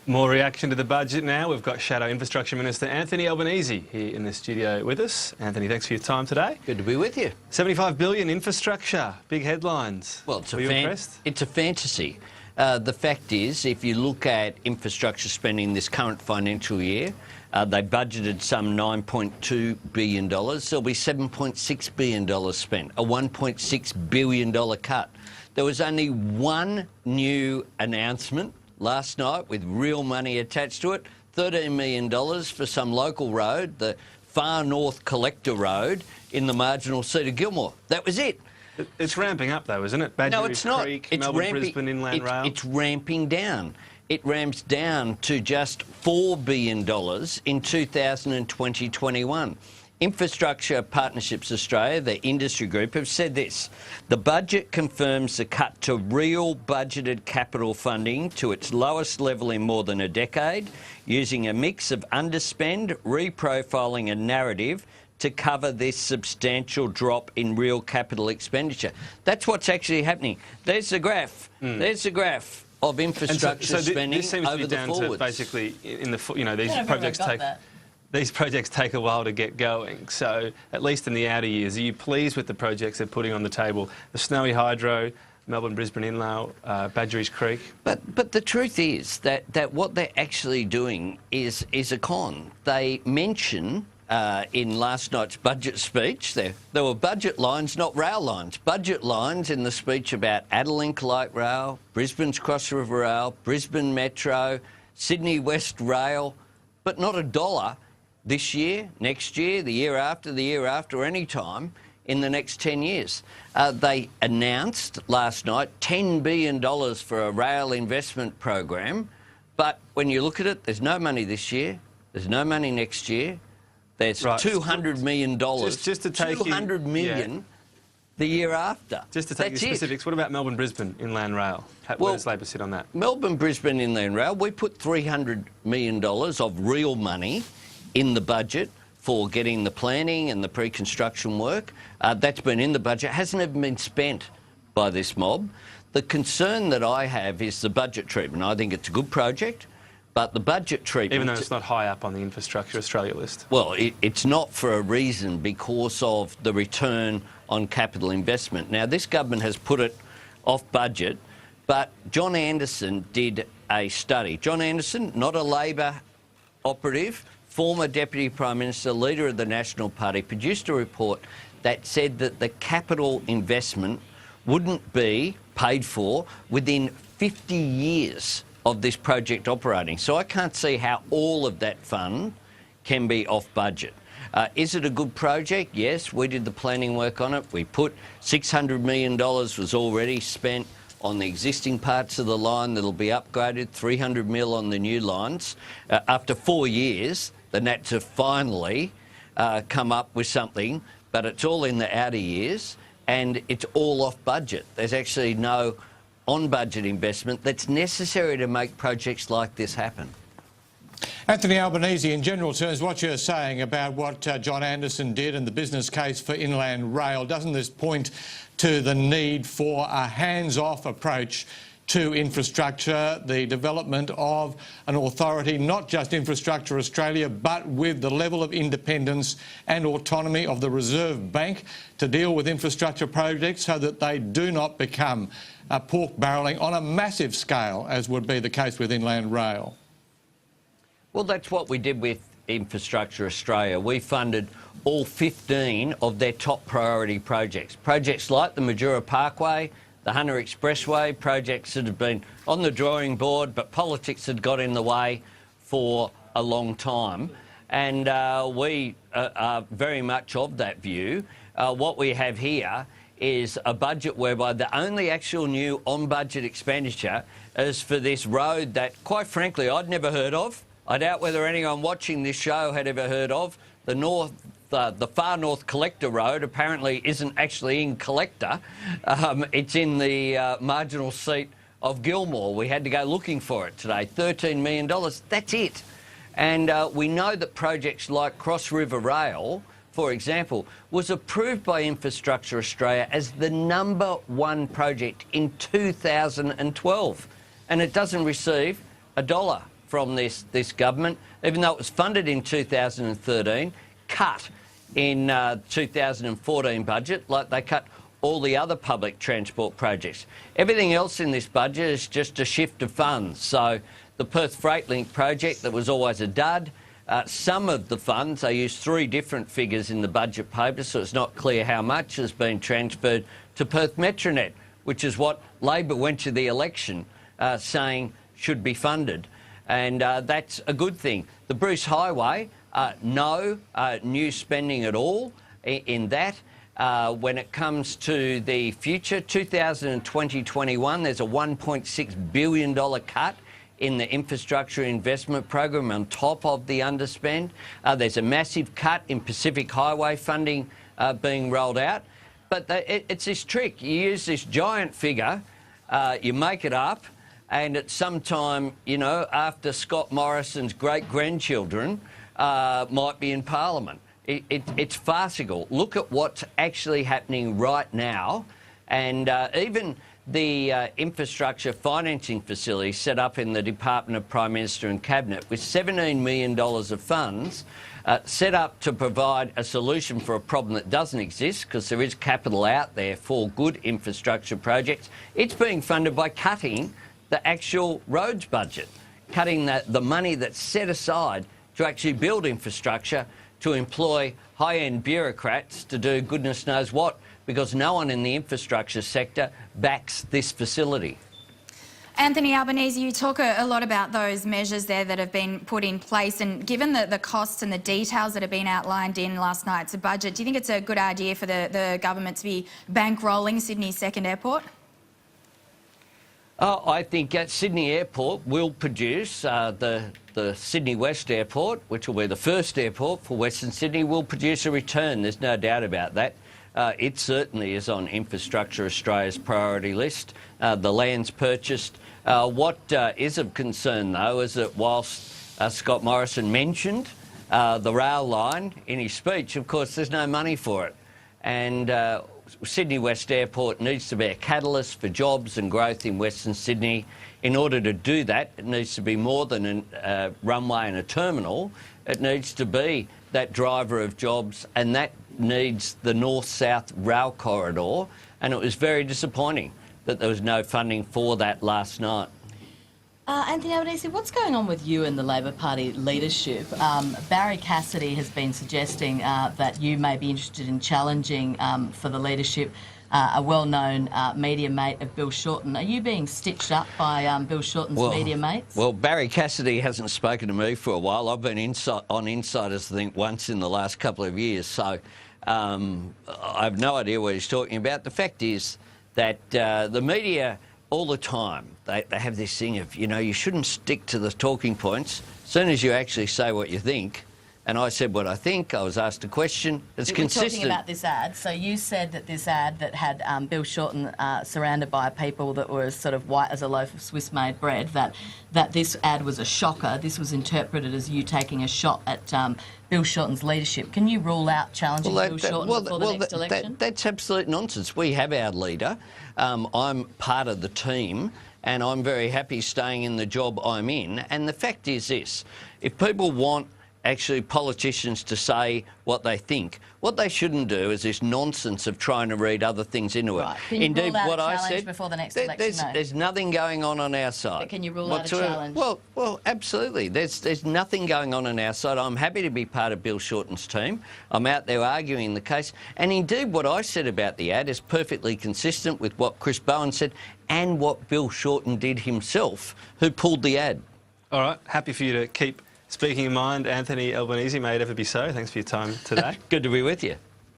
More reaction to the budget now. We've got Shadow Infrastructure Minister Anthony Albanese here in the studio with us. Anthony, thanks for your time today. Good to be with you. $75 billion infrastructure, big headlines. Well, it's Were you impressed? It's a fantasy. The fact is, if you look at infrastructure spending this current financial year, they budgeted some $9.2 billion. There'll be $7.6 billion spent, a $1.6 billion cut. There was only one new announcement last night with real money attached to it, $13 million for some local road, the Far North Collector Road in the marginal seat of Gilmore. That was it. It's ramping up though, isn't it? Badgerys No, it's not. Creek, It's Melbourne, Brisbane Inland Rail. It's ramping down. It ramps down to just $4 billion in 2020-21. Infrastructure Partnerships Australia, the industry group, have said this. The budget confirms the cut to real budgeted capital funding to its lowest level in more than a decade, using a mix of underspend, reprofiling and narrative to cover this substantial drop in real capital expenditure. That's what's actually happening. There's the graph. There's the graph of infrastructure spending this seems to over be the down forwards. to basically, in the these projects take a while to get going. So at least in the outer years, are you pleased with the projects they're putting on the table? The Snowy Hydro, Melbourne, Brisbane Inland, Badgerys Creek. But the truth is that what they're actually doing is a con. They mention in last night's budget speech, there were budget lines, not rail lines. Budget lines in the speech about Adelink Light Rail, Brisbane's Cross River Rail, Brisbane Metro, Sydney West Rail, but not a dollar this year, next year, the year after, or any time in the next 10 years. They announced last night $10 billion for a rail investment program, but when you look at it, there's no money this year, there's no money next year. There's $200 million. Just to take $200 million the year after. Just to take the specifics, what about Melbourne Brisbane Inland Rail? Where does Labor sit on that? Melbourne Brisbane Inland Rail, we put $300 million of real money in the budget for getting the planning and the pre-construction work. That's been in the budget, hasn't even been spent by this mob. The concern that I have is the budget treatment. I think it's a good project. But the budget treatment... Even though it's not high up on the Infrastructure Australia list? Well, it's not for a reason, because of the return on capital investment. Now, this government has put it off budget, but John Anderson did a study. John Anderson, not a Labor operative, former Deputy Prime Minister, leader of the National Party, produced a report that said that the capital investment wouldn't be paid for within 50 years of this project operating. So I can't see how all of that fund can be off budget. Is it a good project? Yes, we did the planning work on it. We put $600 million was already spent on the existing parts of the line that'll be upgraded, $300 million on the new lines. After 4 years, the Nats have finally come up with something, but it's all in the outer years and it's all off budget. There's actually no on-budget investment that's necessary to make projects like this happen. Anthony Albanese, in general terms, what you're saying about what John Anderson did and the business case for Inland Rail, doesn't this point to the need for a hands-off approach to infrastructure, the development of an authority, not just Infrastructure Australia, but with the level of independence and autonomy of the Reserve Bank to deal with infrastructure projects so that they do not become pork barrelling on a massive scale, as would be the case with Inland Rail? Well, that's what we did with Infrastructure Australia. We funded all 15 of their top priority projects. Projects like the Majura Parkway, the Hunter Expressway, projects that have been on the drawing board, but politics had got in the way for a long time. And we are very much of that view. What we have here is a budget whereby the only actual new on-budget expenditure is for this road that, quite frankly, I'd never heard of. I doubt whether anyone watching this show had ever heard of. The Far North Collector Road apparently isn't actually in Collector. It's in the marginal seat of Gilmore. We had to go looking for it today. $13 million, that's it. And we know that projects like Cross River Rail, for example, was approved by Infrastructure Australia as the #1 project in 2012. And it doesn't receive $1 from this government, even though it was funded in 2013, cut in 2014 budget, like they cut all the other public transport projects. Everything else in this budget is just a shift of funds. So the Perth Freight Link project that was always a dud, some of the funds, they used 3 different figures in the budget paper, so it's not clear how much has been transferred to Perth Metronet, which is what Labor went to the election saying should be funded. And that's a good thing. The Bruce Highway, no new spending at all in that. When it comes to the future, 2020-21, there's a $1.6 billion cut in the infrastructure investment program on top of the underspend. There's a massive cut in Pacific Highway funding being rolled out. But it's this trick. You use this giant figure, you make it up, and at some time, you know, after Scott Morrison's great-grandchildren might be in Parliament. It's farcical. Look at what's actually happening right now. And even the infrastructure financing facility set up in the Department of Prime Minister and Cabinet with $17 million of funds set up to provide a solution for a problem that doesn't exist because there is capital out there for good infrastructure projects. It's being funded by cutting the actual roads budget, cutting the money that's set aside to actually build infrastructure, to employ high-end bureaucrats to do goodness knows what, because no one in the infrastructure sector backs this facility. Anthony Albanese, you talk a lot about those measures there that have been put in place, and given the costs and the details that have been outlined in last night's budget, do you think it's a good idea for the government to be bankrolling Sydney's second airport? I think Sydney Airport will produce, the Sydney West Airport, which will be the first airport for Western Sydney, will produce a return. There's no doubt about that. It certainly is on Infrastructure Australia's priority list. The land's purchased. What is of concern, though, is that whilst Scott Morrison mentioned the rail line in his speech, of course, there's no money for it. And Sydney West Airport needs to be a catalyst for jobs and growth in Western Sydney. In order to do that, it needs to be more than a runway and a terminal. It needs to be that driver of jobs, and that needs the north-south rail corridor. And it was very disappointing that there was no funding for that last night. Anthony Albanese, what's going on with you and the Labor Party leadership? Barry Cassidy has been suggesting that you may be interested in challenging for the leadership a well-known media mate of Bill Shorten. Are you being stitched up by Bill Shorten's media mates? Well, Barry Cassidy hasn't spoken to me for a while. I've been on Insiders, I think, once in the last couple of years, so I have no idea what he's talking about. The fact is that the media all the time, they have this thing of, you know, you shouldn't stick to the talking points. As soon as you actually say what you think, and I said what I think, I was asked a question, it's consistent. We're talking about this ad. So you said that this ad that had Bill Shorten surrounded by people that were as sort of white as a loaf of Swiss-made bread, that this ad was a shocker. This was interpreted as you taking a shot at Bill Shorten's leadership. Can you rule out challenging Bill Shorten for the next election? That's absolute nonsense. We have our leader. I'm part of the team, and I'm very happy staying in the job I'm in. And the fact is this, if people want actually politicians to say what they think, what they shouldn't do is this nonsense of trying to read other things into it. Right. Can you Indeed, rule out what a I challenge said before the next election? There's nothing going on our side. But can you rule out a challenge? Well, absolutely. There's nothing going on our side. I'm happy to be part of Bill Shorten's team. I'm out there arguing the case. And indeed, what I said about the ad is perfectly consistent with what Chris Bowen said and what Bill Shorten did himself, who pulled the ad. All right, happy for you to keep speaking your mind, Anthony Albanese. May it ever be so. Thanks for your time today. Good to be with you.